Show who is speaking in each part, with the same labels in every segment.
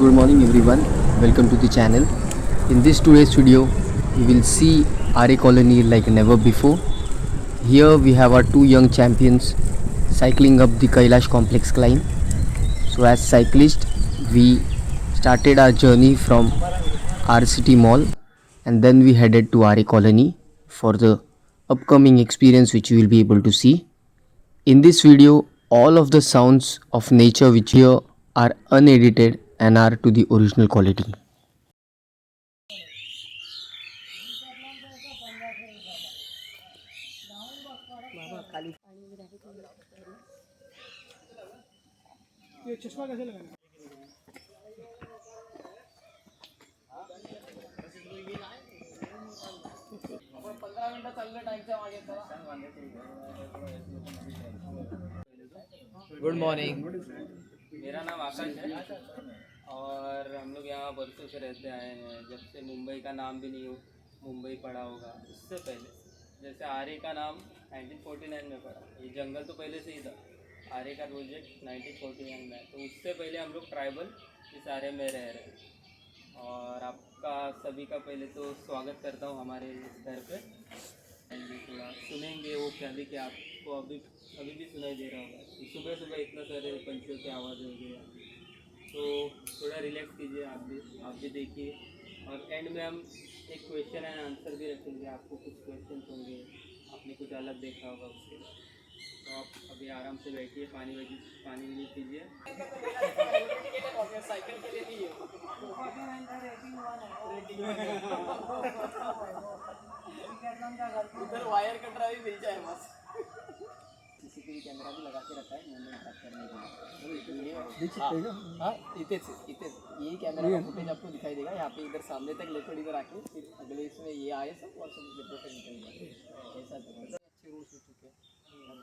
Speaker 1: Good morning everyone, welcome to the channel. In this today's video, you will see RA Colony like never before. Here we have our two young champions cycling up the Kailash complex climb. So as cyclists, we started our journey from RCT Mall and then we headed to RA Colony for the upcoming experience which you will be able to see. In this video, all of the sounds of nature which here are unedited and are to the original quality.
Speaker 2: Good morning. मेरा नाम आकाश है और हम लोग यहाँ बरसों से रहते आए हैं। जब से मुंबई का नाम भी नहीं मुंबई पड़ा होगा, उससे पहले जैसे आरे का नाम 1949 में पड़ा। ये जंगल तो पहले से ही था। आरे का प्रोजेक्ट 1949 में, तो उससे पहले हम लोग ट्राइबल इस आरे में रह रहे हैं। और आपका सभी का पहले तो स्वागत करता हूँ हमारे इस घर पे। थोड़ा सुनेंगे वो पहले कि आपको अभी भी सुनाई दे रहा होगा। सुबह सुबह इतना सारे पंछियों की आवाज़ हो गई, तो थोड़ा रिलैक्स कीजिए। आप भी देखिए। और एंड में हम एक क्वेश्चन एंड आंसर भी रखेंगे। आपको कुछ क्वेश्चन होंगे, आपने कुछ अलग देखा होगा उसके। तो आप अभी आराम से बैठिए, पानी पीजिए। साइकिल के लिए नहीं उधर वायर कटरा भी मिल जाए बस। सीसीटीवी कैमरा भी लगा के रखा है मूवमेंट ट्रैक करने के लिए। हाँ, इतेच यही कैमरा का फुटेज आपको दिखाई देगा। यहाँ पे इधर सामने तक लेकर इधर आके फिर अगले इसमें ये आए सब और सब डिब्बे पे निकल जाए। ऐसा अच्छे रोड्स हो चुके हैं।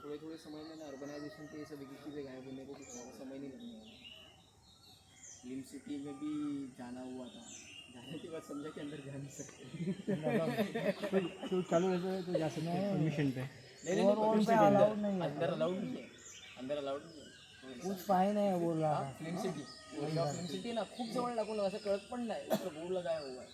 Speaker 2: थोड़े समय में ना अर्बनाइजेशन के ये सब एक चीज़ें गायब होने को कुछ ज़्यादा समय नहीं लगने वाला। फिल्म सिटी में भी जाना हुआ था, जाने के बाद समझा कि अंदर जा नहीं सकते।
Speaker 3: तो चालू रहता है तो जा सकते हैं परमिशन पे।
Speaker 2: अलाउड नहीं है, अंदर अलाउड नहीं है।
Speaker 3: कुछ फाइन है बोल रहा है।
Speaker 2: फिल्म सिटी ना खूप जवळ लागून असं कळत पण नाही, उसका बोर्ड लगाया हुआ है।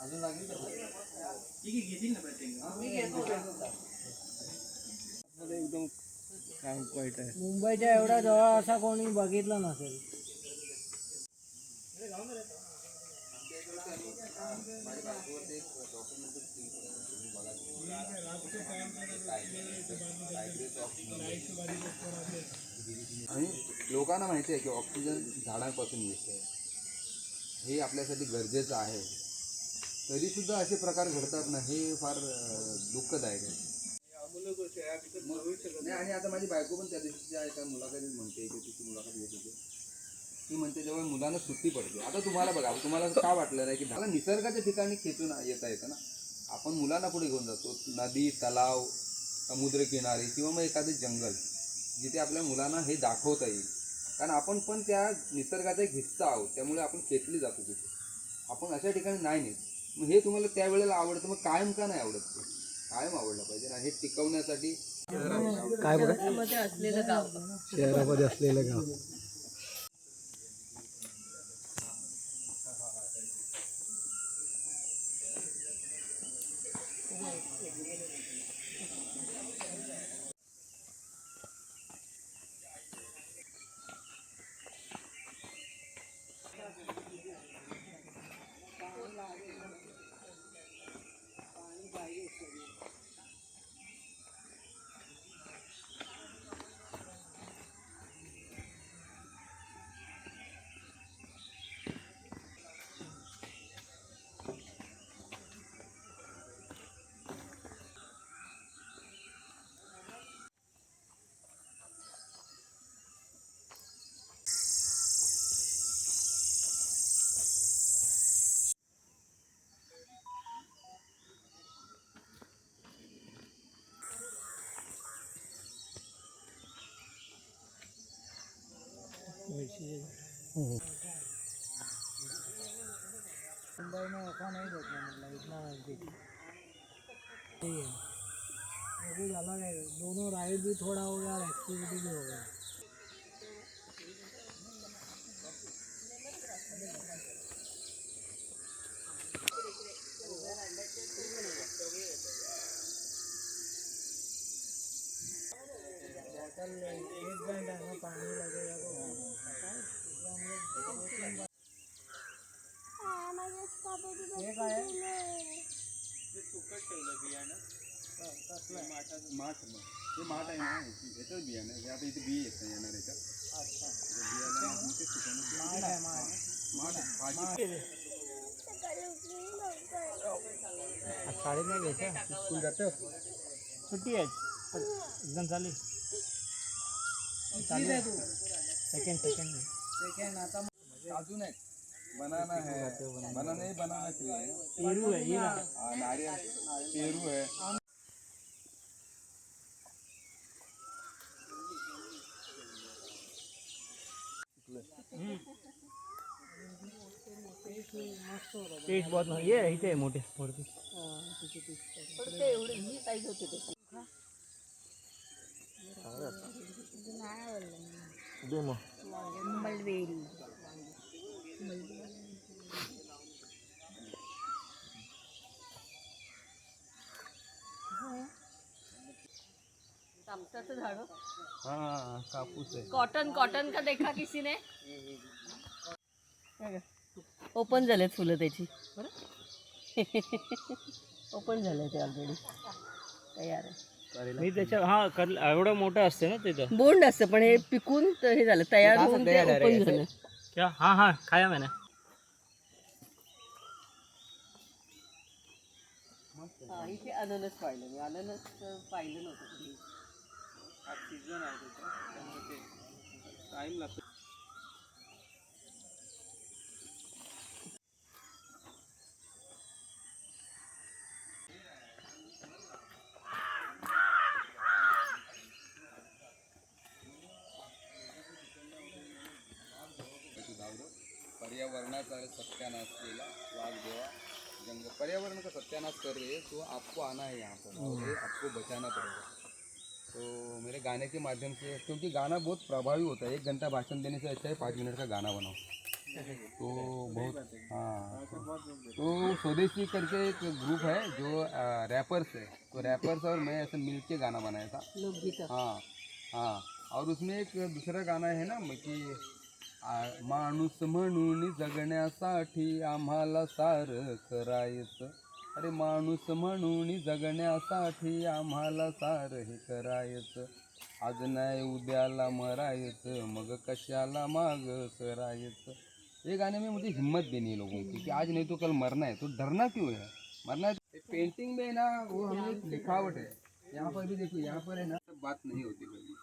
Speaker 2: अजून लागेल का? ठीक आहे, घेतील ना प्रत्येक। मी घेतो
Speaker 3: एकदम काय वाईट आहे।
Speaker 4: मुंबईच्या एवढ्या जवळ असा कोणी बघितला नसेल।
Speaker 5: आणि लोकांना माहिती आहे की ऑक्सिजन झाडांपासून येते, हे आपल्यासाठी गरजेचं आहे। तरीसुद्धा असे प्रकार घडतात ना, हे फार दुःखदायक आहे। नाही, आणि आता माझी बायको पण त्या दिवशीच्या एका मुलाखतीत म्हणते की तिची मुलाखत घेत होती, ती म्हणते जेव्हा मुलांना सुट्टी पडते, आता तुम्हाला बघा, तुम्हाला का वाटलं नाही की मला निसर्गाच्या ठिकाणी खेचून येता येतं ना, आपण मुलांना पुढे घेऊन जातो नदी, तलाव, समुद्रकिनारी किंवा मग एखादे जंगल, जिथे आपल्या मुलांना हे दाखवता येईल। कारण आपण पण त्या निसर्गाचा एक हिस्सा आहोत, त्यामुळे आपण खेचली जातो तिथे। आपण अशा ठिकाणी नाही नेत। मग हे तुम्हाला त्यावेळेला आवडतं, मग कायम का नाही आवडत? कायम आवडलं पाहिजे ना, हे टिकवण्यासाठी।
Speaker 3: काय बघा,
Speaker 4: असलेलं गाव,
Speaker 3: शहरामध्ये असलेलं गाव।
Speaker 4: मुंबई में ऐसा नहीं देखना, मतलब इतना नजदीक सही है। वो कुछ अलग है, दोनों राइड भी थोड़ा हो गया और एक्टिविटी भी हो गया। बॉटल 1 घंटा में पानी लगेगा तो हे काय
Speaker 5: माठ हे माठ आहे ना याच्याच बियाणं हे आता इथे बी येतं येणार याच्यात
Speaker 4: अच्छा
Speaker 5: बियाणं ते सुकवणं
Speaker 4: माठ है माठ
Speaker 5: माठ भाजी
Speaker 4: शाळेत नाही घ्यायचं
Speaker 5: स्कूल जातं
Speaker 4: सुट्टी आहे एकदम चालू आहे तू सेकंड आता
Speaker 5: अजून आहे बनाना है बनाना नहीं बनाना चाहिए
Speaker 4: पेरू है ये
Speaker 5: नारियल पेरू है
Speaker 4: टेस्ट बहुत ये इथे आहे मोठे वरती दे मग
Speaker 6: तमसाचं झाड हो.
Speaker 5: हाँ कापूस है
Speaker 6: कॉटन कॉटन का देखा किसी ने ओपन झालेत फुलं त्याची बरं ओपन झाले ते ऑलरेडी तयार आहे
Speaker 4: मी त्याच्या हा एवढं मोठं असते ना तिथं
Speaker 6: बोंड असतं पण हे पिकून तर हे झालं तयार होऊन ते ओपन झालं
Speaker 4: क्या हाँ हाँ खाया मैंने
Speaker 6: हा इथे अननस पाहिलं मी अननस पाहिलं नव्हतं कधी.
Speaker 2: हा सीझन आहे त्याचा त्यामुळे ते टाईम लागतो
Speaker 5: पर्यावरणाचा सत्यानाश केला वाघ देवा जंगल पर्यावरण का सत्यानाश कर रहे तो आपको आना है यहाँ पर और ये आपको बचाना पड़ेगा तो मेरे गाने के माध्यम से क्योंकि गाना बहुत प्रभावी होता है 1 घंटा भाषण देने से अच्छा है 5 मिनट का गाना बनाओ तो बहुत हाँ तो स्वदेशी करके एक ग्रुप है जो रैपर्स है तो रैपर्स और मैं ऐसे मिल के गाना बनाया था
Speaker 6: लोकगीत
Speaker 5: हाँ हाँ और उसमें एक दूसरा गाना है ना कि माणूस म्हणून जगण्यासाठी आम्हाला सारं करायचं अरे माणूस म्हणून जगण्यासाठी आम्हाला सारं हे करायचं आज नाही उद्याला मरायचं मग कशाला माग करायचं ये गाने में मुझे हिम्मत देनी है लोगों की कि आज नहीं तो कल मरना है तो डरना क्यों है मरना है पेंटिंग में ना वो हमें लिखावट है यहाँ पर भी देखो यहाँ पर है ना बात नहीं होती कभी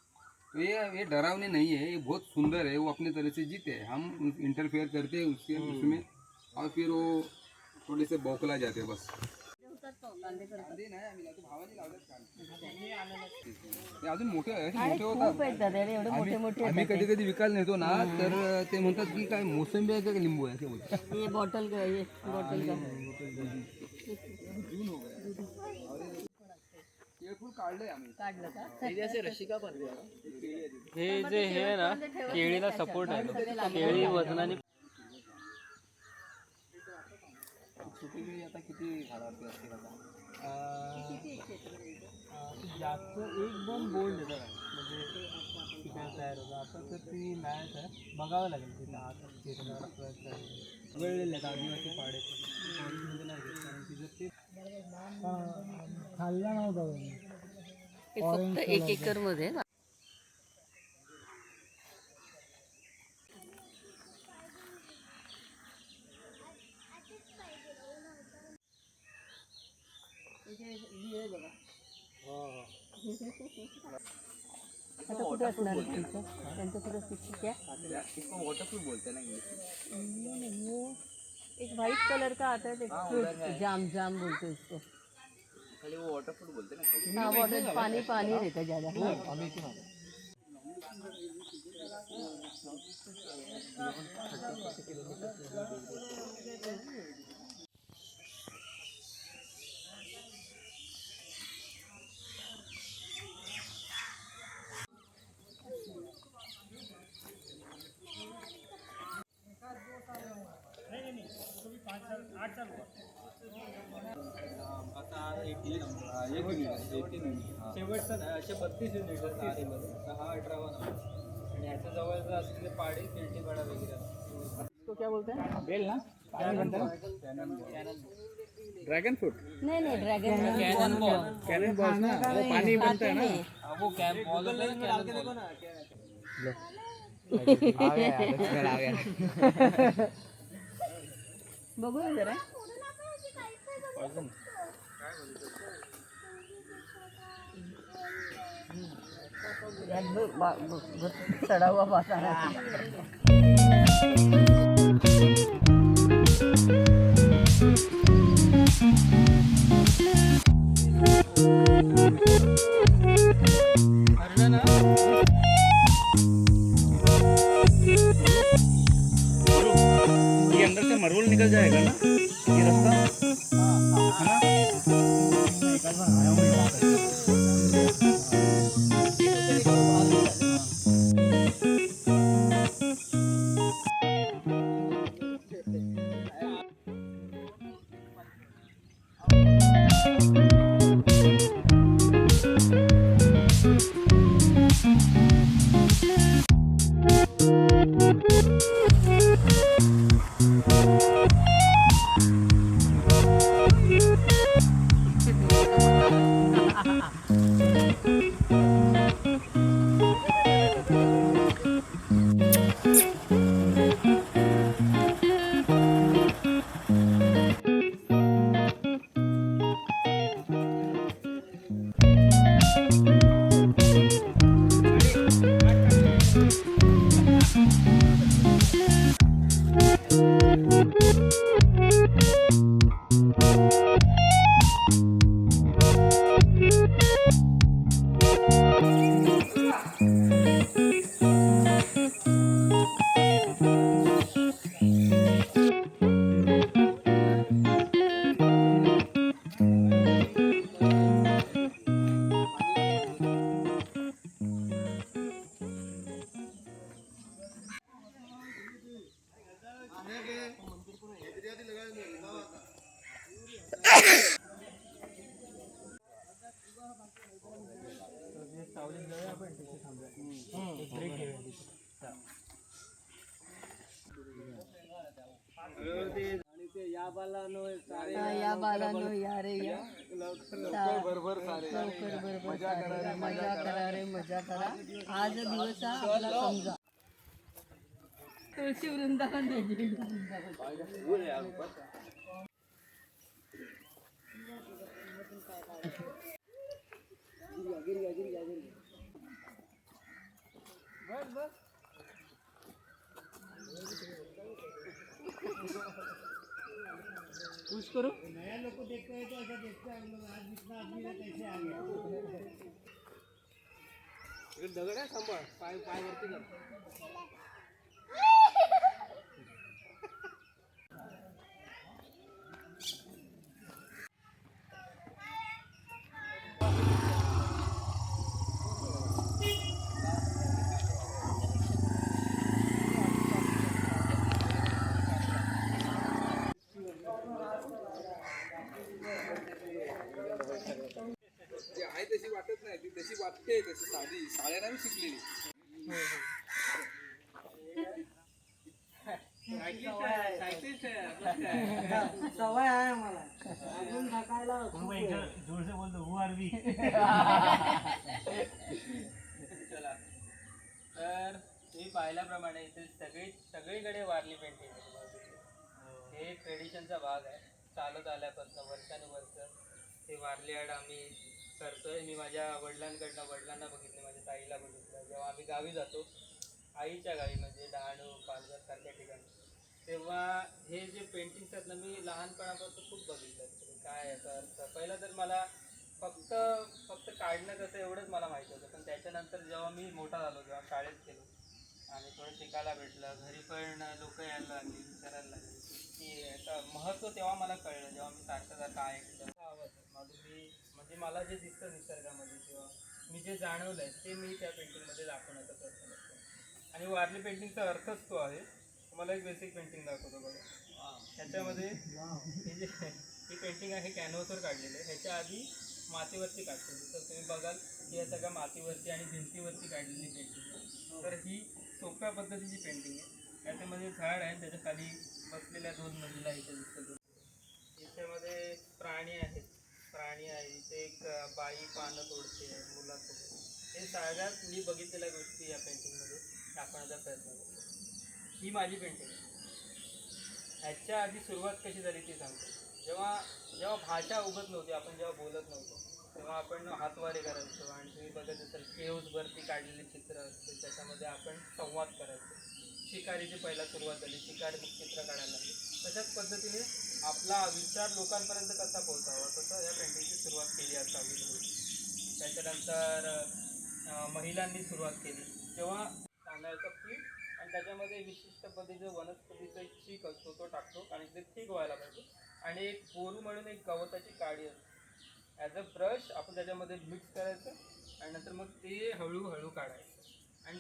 Speaker 5: तो ये डरावने नहीं है ये बहुत सुंदर है वो अपने तरह से जीते हैं हम इंटरफेयर करते हैं उसके उसमें और फिर वो थोड़े से बौखला जाते हैं बस ते अजून मोठे मोठे होतात
Speaker 6: मोठे मोठे
Speaker 5: आम्ही कधी कधी विकायला नेतो ना तर ते म्हणतात की काय मोसंबी आहे का लिंबू आहे ते बोलतात
Speaker 6: ये बॉटल का ये बॉटल का
Speaker 5: केळफूल काढलंय आम्ही
Speaker 6: काढलं का
Speaker 2: हे जे हे आहे ना केळीला सपोर्ट आहे केळी वजनाने
Speaker 5: सुटी आता किती झाडावरती असतील आता
Speaker 4: जास्त 1-2 बोल्ड येतात म्हणजे पिकायला तयार होतं आता तर ती मॅच आहे बघावं लागेल तिथं आत वेळलेले आहेत आदिवासी पाडे पॉलिसीमध्ये नाही घेत कारण तिचं ते खाल्ला नव्हता
Speaker 6: हे फक्त 1 एकर मध्ये ना आता कुठे असणार त्यांचं थोडं शिक्षक आहे
Speaker 5: वॉटरप्रूफ बोलते ना इंग्लिश
Speaker 6: एक व्हाइट कलर का आता है फ्रूट जाम जाम बोलते हैं इसको
Speaker 5: खाली वो वॉटरप्रूफ बोलते ना
Speaker 6: हाँ वाटर पानी पानी रहता है ज़्यादा
Speaker 4: आता 80 नंबर
Speaker 5: हा, एक युनिट आहे 18 युनिट हा.
Speaker 4: शेवटचं नाही असे 32 युनिट आहेत तर हा 18वा नंबर आणि ह्याच्या जवळचं असलेले पाडे किर्टीपाडा वगैरे असतात.
Speaker 3: तो क्या बोलते हैं बेल ना
Speaker 5: ड्रॅगन फ्रूट
Speaker 6: नाही नाही dragon
Speaker 4: cannon ball
Speaker 3: cannon balls ना वो पानी बनता है ना
Speaker 4: वो कॅन बॉल होता है कॅनन बॉल.
Speaker 6: बघू ना जरा चढावा बाजार
Speaker 3: ये अंदर से मरवल निकल जाएगा ना ये रास्ता
Speaker 6: या बालानो या रे या लवकर बरोबर मजा करा रे मजा करा आज दिवस हा आपला समजा तुळशी वृंदावन देखील
Speaker 4: पुश करू दगड आहे सांभाळ पाय पाय वरती कर.
Speaker 5: जी आहे तशी वाटत नाही ती तशी वाटते तशी साधी शाळेला मी शिकलेली
Speaker 6: सवय आहे मला अजून थकायला
Speaker 4: जोरसे बोलतो हु आर वी. चला तर तुम्ही पाहिल्याप्रमाणे इथे सगळीकडे वारली पेंटिंग हे ट्रेडिशनचा भाग आहे. चालत आल्यापासून वर्षानुवर्ष हे वारली आर्ट आम्ही करतोय. मी माझ्या वडिलांना बघितलं, माझ्या ताईला बघितलं. जेव्हा आम्ही गावी जातो आईच्या गावी म्हणजे डहाणू पालघर सारख्या ठिकाणी, तेव्हा हे जे पेंटिंग्स आहेत ना मी लहानपणापासून खूप बघितलं. काय याचा अर्थ पहिला तर मला फक्त काढणं कसं एवढंच मला माहिती होतं. पण त्याच्यानंतर जेव्हा मी मोठा झालो, जेव्हा शाळेत गेलो
Speaker 2: आणि थोडं शिकायला भेटलं. घरी पण लोक यायला लागली, विचारायला लागली की याचं महत्त्व तेव्हा मला कळलं, जेव्हा मी सारखं ऐकलं. आवाज माधुरी म्हणजे मला जे दिसतं निसर्गामध्ये किंवा मी जे जाणवलं आहे ते मी त्या पेंटिंगमध्ये दाखवण्याचा प्रयत्न करतो. आणि वारली पेंटिंगचा अर्थच तो आहे. तुम्हाला एक बेसिक पेंटिंग दाखवतो बघा. ह्याच्यामध्ये हे जे ही पेंटिंग आहे कॅनव्हासवर काढलेलं आहे. ह्याच्या आधी मातीवरती काढतो. तर तुम्ही बघाल की या सगळ्या मातीवरती आणि भिंतीवरती काढलेली पेंटिंग आहे. तर ही सोप्या पद्धतीची पेंटिंग आहे. याच्यामध्ये झाड आहे, त्याच्या खाली बसलेल्या 2 महिला इथे दिसतात. याच्यामध्ये प्राणी आहेत, प्राणी आहे. इथे एक बाई पानं तोडते, मुलासोबत. हे सगळ्यात मी बघितलेल्या गोष्टी या पेंटिंगमध्ये दाखवण्याचा प्रयत्न करतो. ही माझी पेंटिंग आहे. ह्याच्या आधी सुरुवात कशी झाली ती सांगतो. जेव्हा भाषा उगत नव्हती, आपण जेव्हा बोलत नव्हतो, तेव्हा आपण हातवारे करायचो. आणि तुम्ही बघत असाल केव्जवरती काढलेली चित्र असते, त्याच्यामध्ये आपण संवाद करायचो. शिकारीची पहिला सुरुवात झाली, शिकारी चित्र काढायला लागली. तशाच पद्धतीने आपला विचार लोकांपर्यंत कसा पोहोचावा तसं या पेंटिंगची सुरुवात केली असावी. त्याच्यानंतर महिलांनी सुरुवात केली. जेव्हा तांदळाचं पीठ आणि त्याच्यामध्ये विशिष्ट पद्धतीचं वनस्पतीचा एक चीक असतो तो टाकतो आणि ते ठीक व्हायला पाहिजे. आणि एक बोरू म्हणून एक गवताची काडी असते, ॲज अ ब्रश आपण त्याच्यामध्ये मिक्स करायचं आणि नंतर मग ते हळूहळू काढायचं. आणि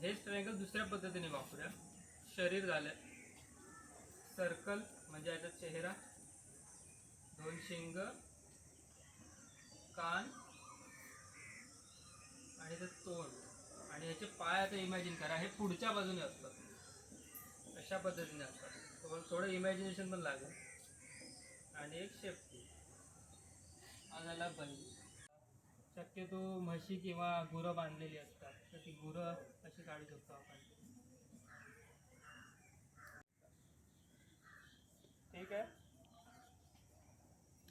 Speaker 2: हेच ट्रायंगल दुसऱ्या पद्धतीने वापरूया. शरीर झालं, सर्कल म्हणजे याचा चेहरा, 2 शिंग, कान आणि ते तोंड आणि ह्याचे पाय आता इमॅजिन करा. हे पुढच्या बाजूने असतात, अशा पद्धतीने असतात. थोडं इमॅजिनेशन पण लागेल. आणि एक शेपटी. हा झाला बैल. शक्यतो म्हशी किंवा गुरं बांधलेली असतात, तर ती गुरं अशी काढू शकतो आपण. ठीक आहे,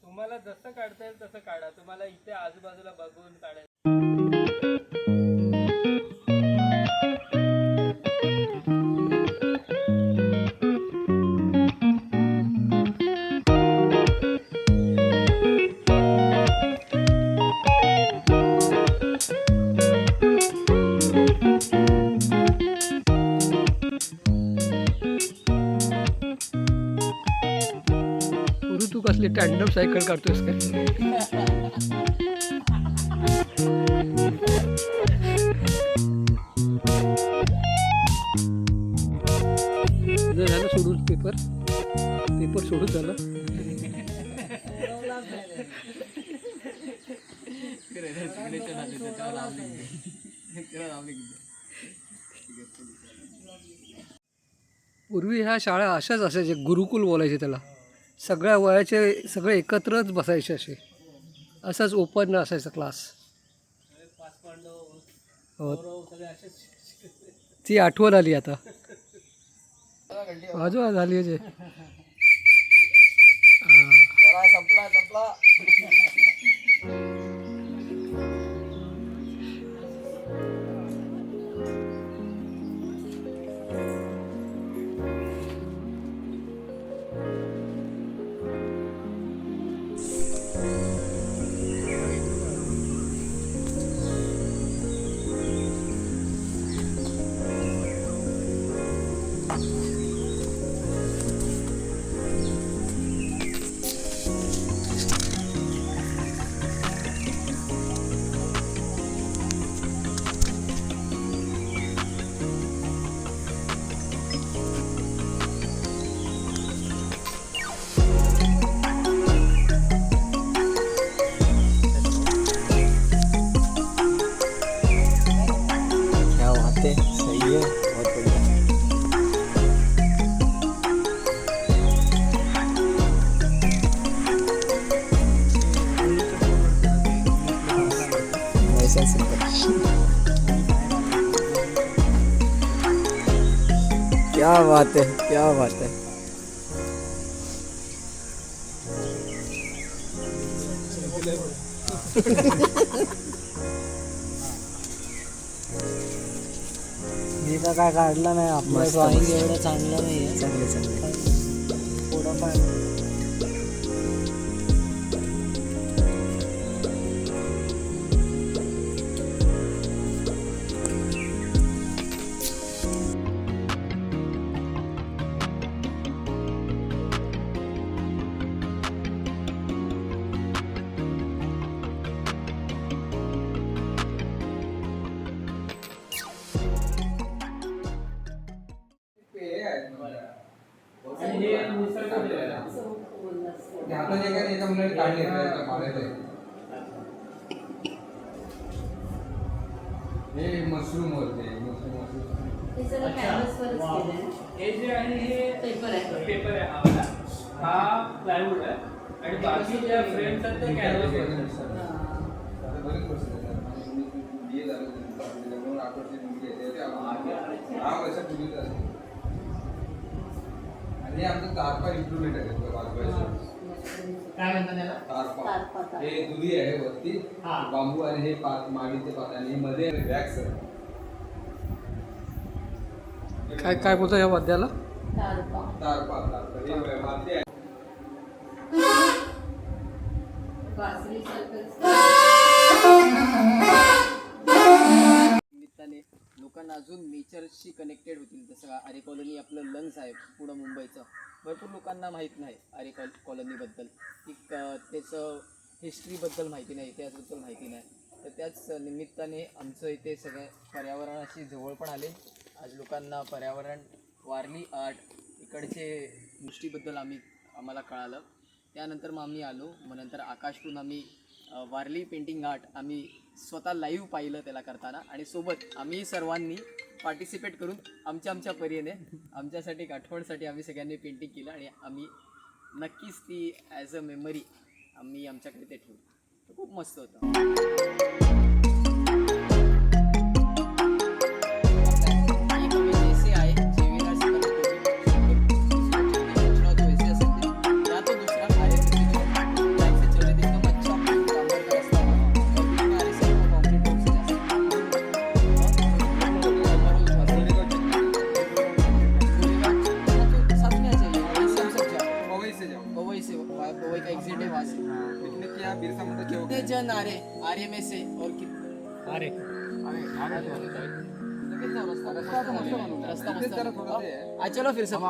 Speaker 2: तुम्हाला जसं काढता येईल तसं काढा. तुम्हाला इथे आजूबाजूला बघून काढायचं.
Speaker 4: तू कसली टँडम सायकल काढतोस काय? झालं सोडून पेपर सोडून झालं. पूर्वी ह्या शाळा अशाच असायच्या, गुरुकुल बोलायचे त्याला. सगळ्या वयाचे सगळे एकत्रच बसायचे असे, असाच ओपन असायचा क्लास. हो, ती आठवण आली आता. बाजू झाली जे
Speaker 5: संपला. क्या बात है, क्या बात है.
Speaker 4: मी तर काय काढलं नाही. आपलं ड्रॉइंग एवढं चांगलं नाही आहे.
Speaker 1: चांगले
Speaker 4: थोडंफार
Speaker 5: हे मशरूम होते
Speaker 6: हे सगळं कॅनव्हसवरच केलंय ना?
Speaker 2: हे जे आहे हे
Speaker 6: पेपर आहे
Speaker 2: पेपर आहे हा वाला. हा प्लायवूड आहे आणि बाकी ज्या फ्रेम्स आहेत त्या कॅनव्हास
Speaker 5: बरेच वर्ष BA झालं त्याच्यामुळे 8 वर्ष डिग्री आहे 10 वर्षापूर्वी झाली. आणि हे आमचं तारपा इम्प्रुव्हमेंट आहे वाजवायचं
Speaker 2: काय म्हणतात त्याला
Speaker 5: तारपा
Speaker 6: तारपा.
Speaker 5: हे दुधी आहे वरती
Speaker 2: हा.
Speaker 5: बांबू आणि हे मागीचे पात आणि हे मध्ये वॅक्स आहे.
Speaker 4: काय काय बोलतो या वाद्याला
Speaker 6: तारपा.
Speaker 5: तारपा हे वाद्य आहे.
Speaker 6: बासरीसारखंच.
Speaker 1: निमित्ताने लोकांना अजून नेचरशी कनेक्टेड होतील. जसं आरे कॉलनी आपलं लंग्स आहे पुढं मुंबईचं, भरपूर लोकांना माहीत नाही आरे कॉलनीबद्दल, की त्याचं हिस्ट्रीबद्दल माहिती नाही, इतिहासाबद्दल माहिती नाही. तर त्याच निमित्ताने आमचं इथे सगळ्या पर्यावरणाशी जवळ पण आले. आज लोकांना पर्यावरण, वारली आर्ट, इकडचे गोष्टीबद्दल आम्हाला कळालं. त्यानंतर मग आम्ही आलो. मग नंतर आकाशकडून आम्ही वारली पेंटिंग आर्ट आम्ही स्वतः लाईव्ह पाहिलं त्याला करताना, आणि सोबत आम्ही सर्वांनी पार्टिसिपेट करून आमच्या परीने आमच्यासाठी एक आठवणसाठी आम्ही सगळ्यांनी पेंटिंग केलं, आणि आम्ही नक्कीच ती ॲज अ मेमरी आम्ही आमच्याकडे ते ठेवू. तर खूप मस्त होतं. पवई का एग्जिट है वहाँ से.
Speaker 5: पिकनिक यहाँ बिरसा मुंडा चौक
Speaker 1: कितने जन आ रहे आर्य में से और
Speaker 4: अरे
Speaker 1: रास्ता मस्त
Speaker 5: इथेच जरा थोडं ते आहे.
Speaker 1: चलो फिर सब